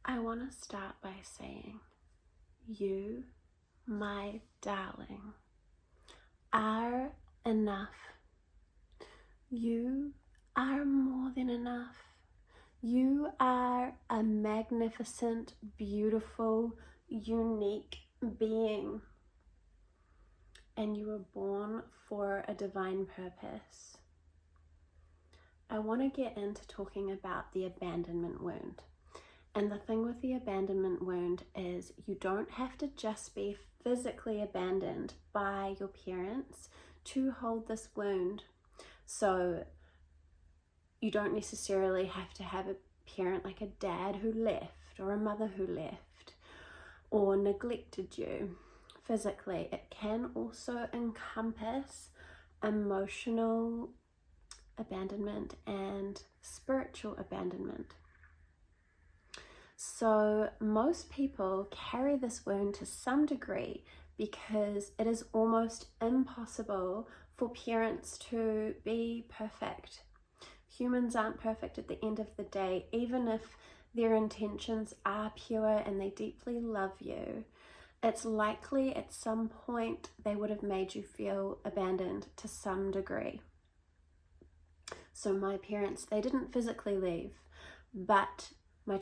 I want to start by saying, you, my darling, are enough. You are more than enough. You are a magnificent, beautiful, unique being. And you were born for a divine purpose. I want to get into talking about the abandonment wound. And the thing with the abandonment wound is you don't have to just be physically abandoned by your parents to hold this wound. So you don't necessarily have to have a parent like a dad who left or a mother who left or neglected you physically. It can also encompass emotional abandonment and spiritual abandonment. So most people carry this wound to some degree because it is almost impossible for parents to be perfect. Humans aren't perfect at the end of the day, even if their intentions are pure and they deeply love you. It's likely at some point they would have made you feel abandoned to some degree. So my parents, they didn't physically leave, but my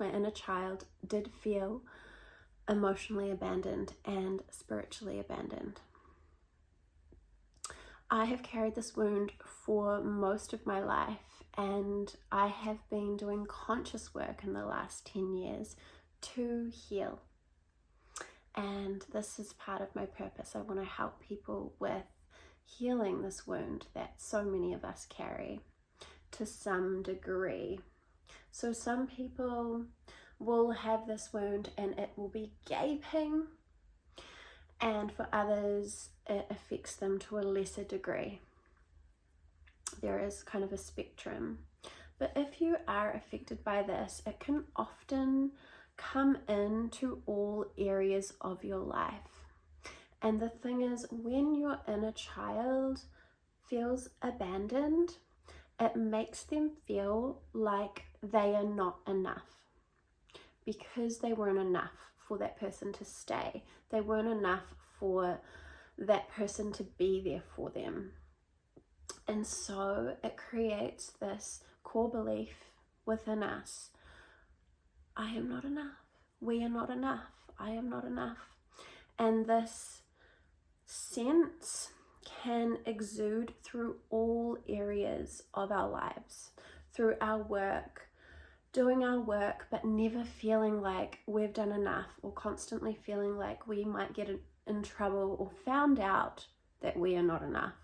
inner child, did feel emotionally abandoned and spiritually abandoned. I have carried this wound for most of my life, and I have been doing conscious work in the last 10 years to heal. And this is part of my purpose. I want to help people with healing this wound that so many of us carry to some degree. So some people will have this wound and it will be gaping, and for others it affects them to a lesser degree. There is kind of a spectrum. But if you are affected by this, it can often come into all areas of your life. And the thing is, when your inner child feels abandoned, it makes them feel like they are not enough because they weren't enough for that person to stay. They weren't enough for that person to be there for them. And so it creates this core belief within us: I am not enough. We are not enough. I am not enough. And this sense can exude through all areas of our lives, through our work, doing our work, but never feeling like we've done enough, or constantly feeling like we might get in trouble or found out that we are not enough.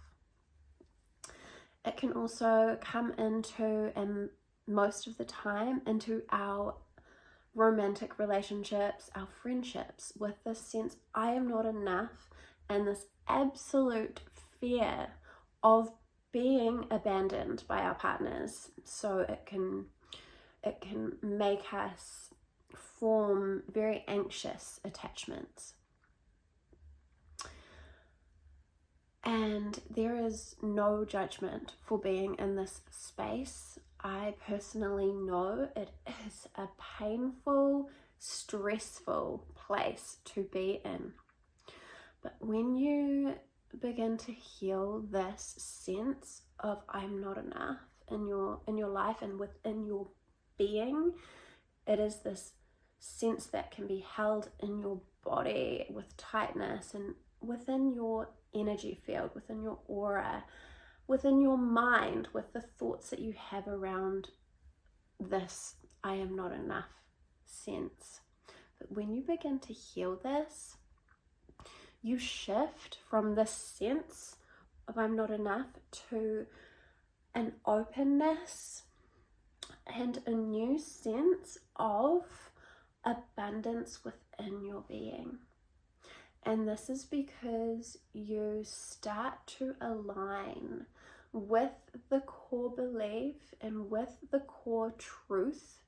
It can also come into, and most of the time, into our romantic relationships, our friendships, with this sense, I am not enough, and this absolute fear of being abandoned by our partners. So it can make us form very anxious attachments. And there is no judgment for being in this space. I personally know it is a painful, stressful place to be in. But when you begin to heal this sense of I'm not enough in your life and within your being, it is this sense that can be held in your body with tightness, and within your energy field, within your aura, within your mind, with the thoughts that you have around this I am not enough sense. But when you begin to heal this, you shift from this sense of I'm not enough to an openness and a new sense of abundance within your being. And this is because you start to align with the core belief and with the core truth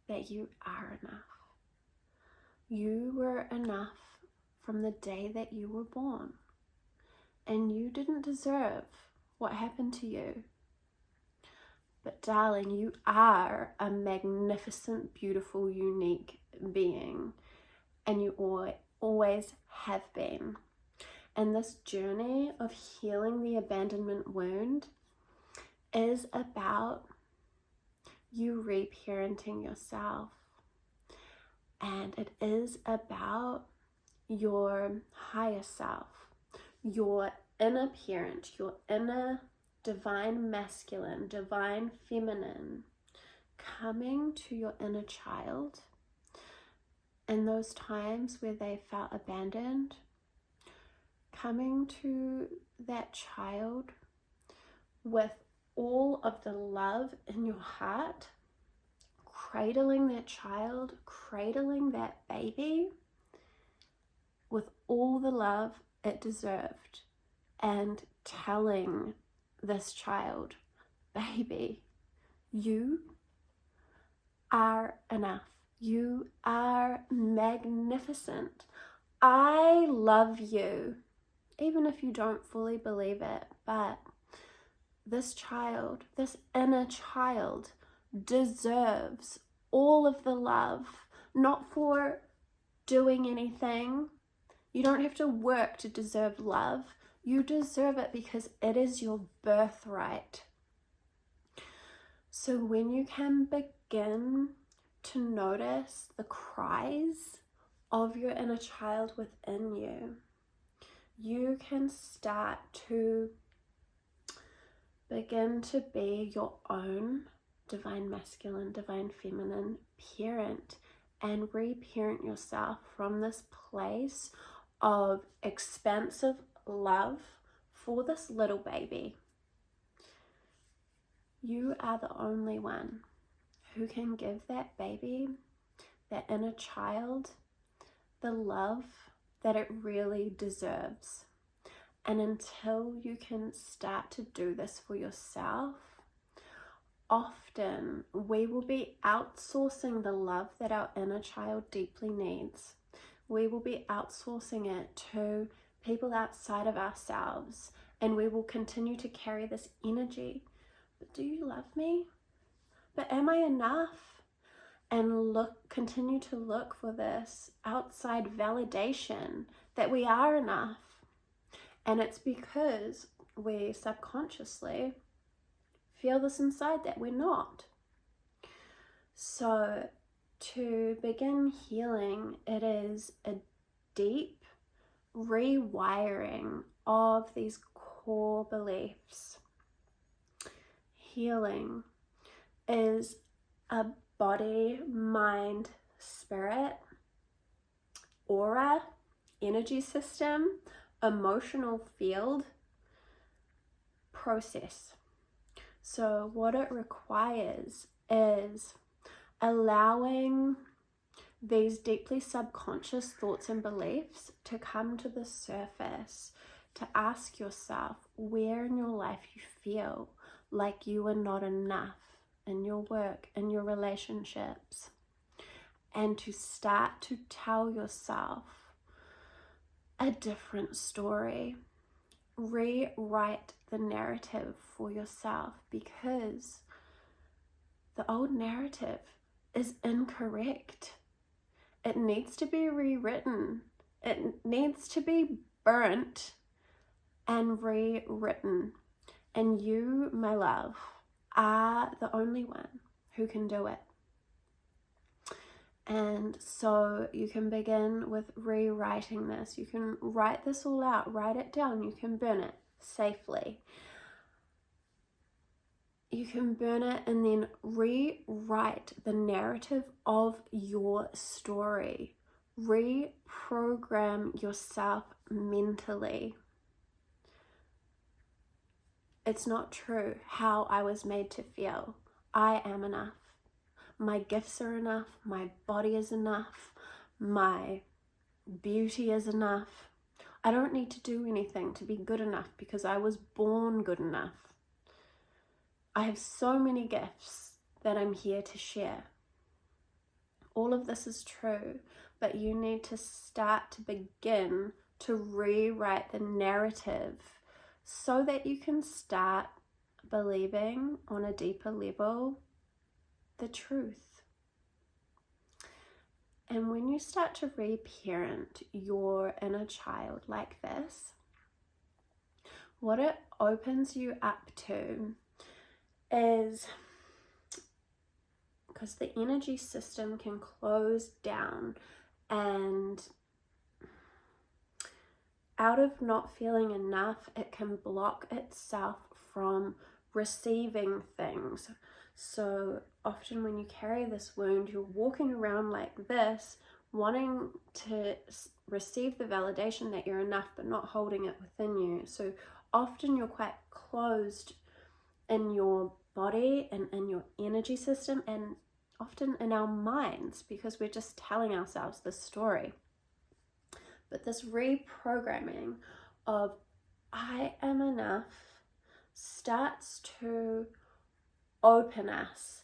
that you are enough. You were enough from the day that you were born, and you didn't deserve what happened to you. But darling, you are a magnificent, beautiful, unique being, and you always have been. And this journey of healing the abandonment wound is about you reparenting yourself. And it is about your higher self, your inner parent, your inner divine masculine, divine feminine, coming to your inner child in those times where they felt abandoned, coming to that child with all of the love in your heart, cradling that child, cradling that baby with all the love it deserved, and telling this child, baby, you are enough. You are magnificent. I love you. Even if you don't fully believe it, but this child, this inner child, deserves all of the love, not for doing anything. You don't have to work to deserve love. You deserve it because it is your birthright. So when you can begin to notice the cries of your inner child within you, you can start to begin to be your own divine masculine, divine feminine parent, and reparent yourself from this place of expansive love for this little baby. You are the only one who can give that baby, that inner child, the love that it really deserves. And until you can start to do this for yourself, often we will be outsourcing the love that our inner child deeply needs. We will be outsourcing it to people outside of ourselves, and we will continue to carry this energy. But do you love me? But am I enough? And continue to look for this outside validation that we are enough. And it's because we subconsciously feel this inside that we're not. So to begin healing, it is a deep rewiring of these core beliefs. Healing is a body, mind, spirit, aura, energy system, emotional field process. So what it requires is allowing these deeply subconscious thoughts and beliefs to come to the surface, to ask yourself where in your life you feel like you are not enough in your work, in your relationships, and to start to tell yourself a different story. Rewrite the narrative for yourself, because the old narrative is incorrect. It needs to be rewritten. It needs to be burnt and rewritten. And you, my love, are the only one who can do it. And so you can begin with rewriting this. You can write this all out, write it down. You can burn it safely. You can burn it and then rewrite the narrative of your story. Reprogram yourself mentally. It's not true how I was made to feel. I am enough. My gifts are enough. My body is enough. My beauty is enough. I don't need to do anything to be good enough because I was born good enough. I have so many gifts that I'm here to share. All of this is true, but you need to start to begin to rewrite the narrative so that you can start believing on a deeper level the truth. And when you start to reparent your inner child like this, what it opens you up to is, because the energy system can close down, and out of not feeling enough, it can block itself from receiving things. So often when you carry this wound, you're walking around like this, wanting to receive the validation that you're enough, but not holding it within you. So often you're quite closed in your body and in your energy system, and often in our minds, because we're just telling ourselves this story. But this reprogramming of I am enough starts to open us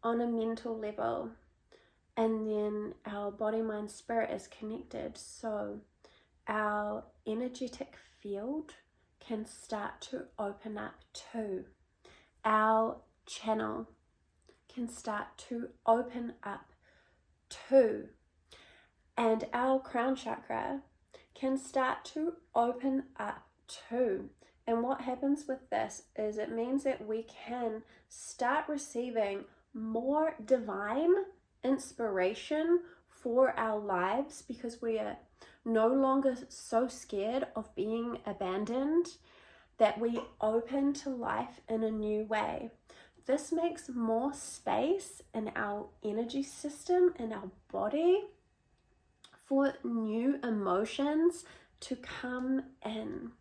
on a mental level, and then our body, mind, spirit is connected. So our energetic field can start to open up too. Our channel can start to open up too. And our crown chakra can start to open up too. And what happens with this is it means that we can start receiving more divine inspiration for our lives, because we are no longer so scared of being abandoned, that we open to life in a new way. This makes more space in our energy system, in our body, for new emotions to come in.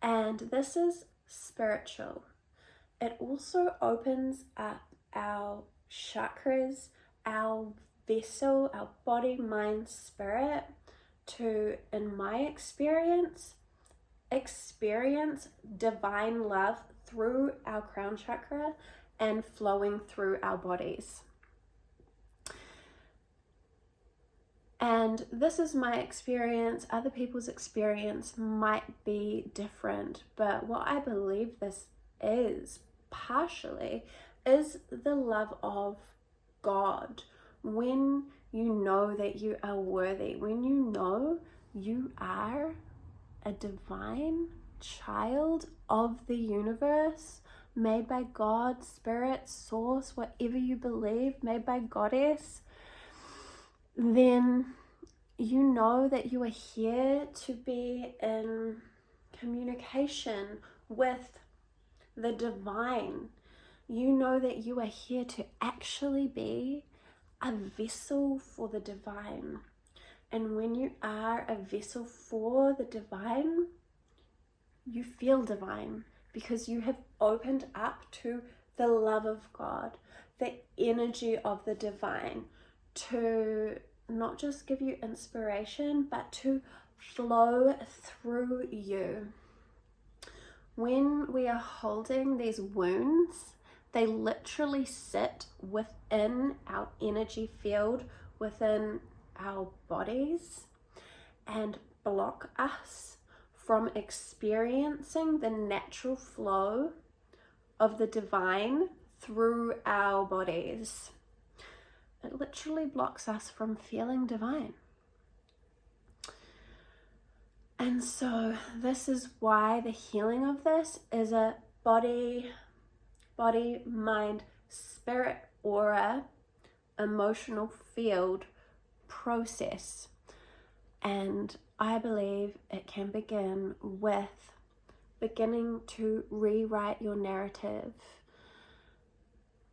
And this is spiritual. It also opens up our chakras, our vessel, our body, mind, spirit, to, in my experience divine love through our crown chakra and flowing through our bodies. And this is my experience. Other people's experience might be different, but what I believe this is partially is the love of God. When you know that you are worthy, when you know you are a divine child of the universe, made by God, spirit, source, whatever you believe, made by goddess, then you know that you are here to be in communication with the divine. You know that you are here to actually be a vessel for the divine. And when you are a vessel for the divine, you feel divine, because you have opened up to the love of God, the energy of the divine, to not just give you inspiration, but to flow through you. When we are holding these wounds, they literally sit within our energy field, within our bodies, and block us from experiencing the natural flow of the divine through our bodies. It literally blocks us from feeling divine. And so this is why the healing of this is a body, mind, spirit, aura, emotional field process. And I believe it can begin with beginning to rewrite your narrative.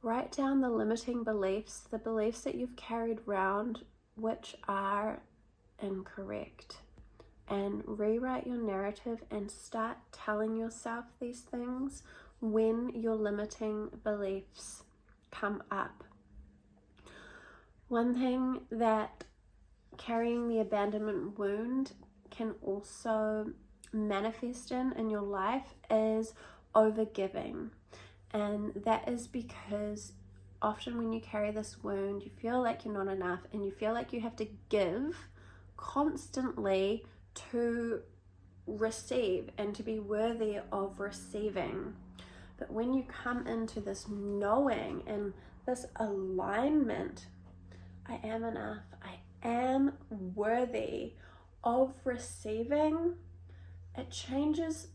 Write down the limiting beliefs, the beliefs that you've carried around which are incorrect, and rewrite your narrative and start telling yourself these things when your limiting beliefs come up. One thing that carrying the abandonment wound can also manifest in your life is overgiving. And that is because often when you carry this wound, you feel like you're not enough, and you feel like you have to give constantly to receive and to be worthy of receiving. But when you come into this knowing and this alignment, I am enough, I am worthy of receiving, it changes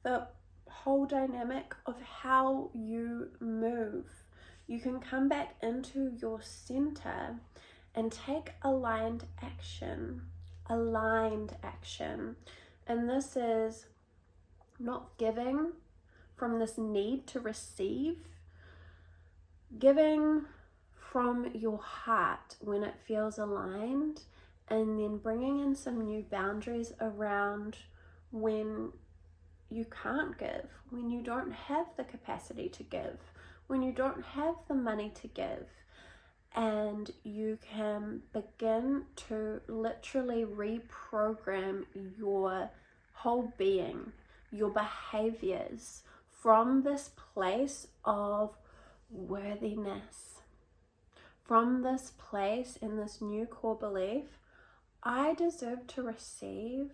the whole dynamic of how you move. You can come back into your center and take aligned action. And this is not giving from this need to receive, giving from your heart when it feels aligned, and then bringing in some new boundaries around when you can't give, when you don't have the capacity to give, when you don't have the money to give. And you can begin to literally reprogram your whole being, your behaviors, from this place of worthiness, from this place in this new core belief, I deserve to receive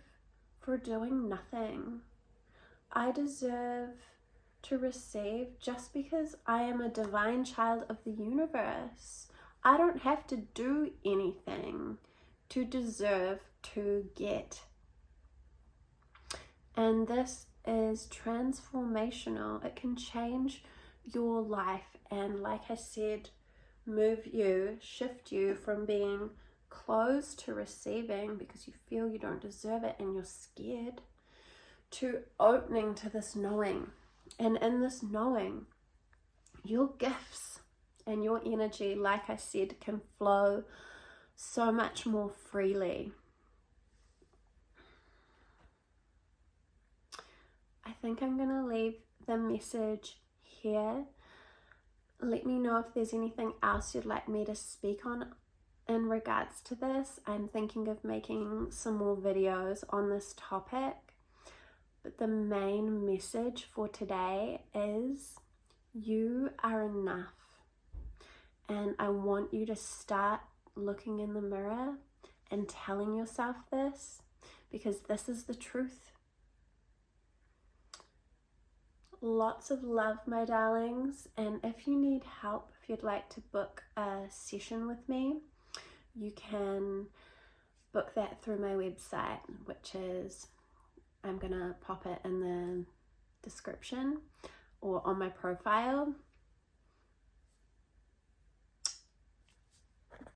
for doing nothing. I deserve to receive just because I am a divine child of the universe. I don't have to do anything to deserve to get. And this is transformational. It can change your life and, like I said, shift you from being closed to receiving because you feel you don't deserve it and you're scared, to opening to this knowing. And in this knowing, your gifts and your energy, like I said, can flow so much more freely. I think I'm going to leave the message here. Let me know if there's anything else you'd like me to speak on in regards to this. I'm thinking of making some more videos on this topic. But the main message for today is you are enough. And I want you to start looking in the mirror and telling yourself this, because this is the truth. Lots of love, my darlings. And if you need help, if you'd like to book a session with me, you can book that through my website, which is, I'm going to pop it in the description or on my profile.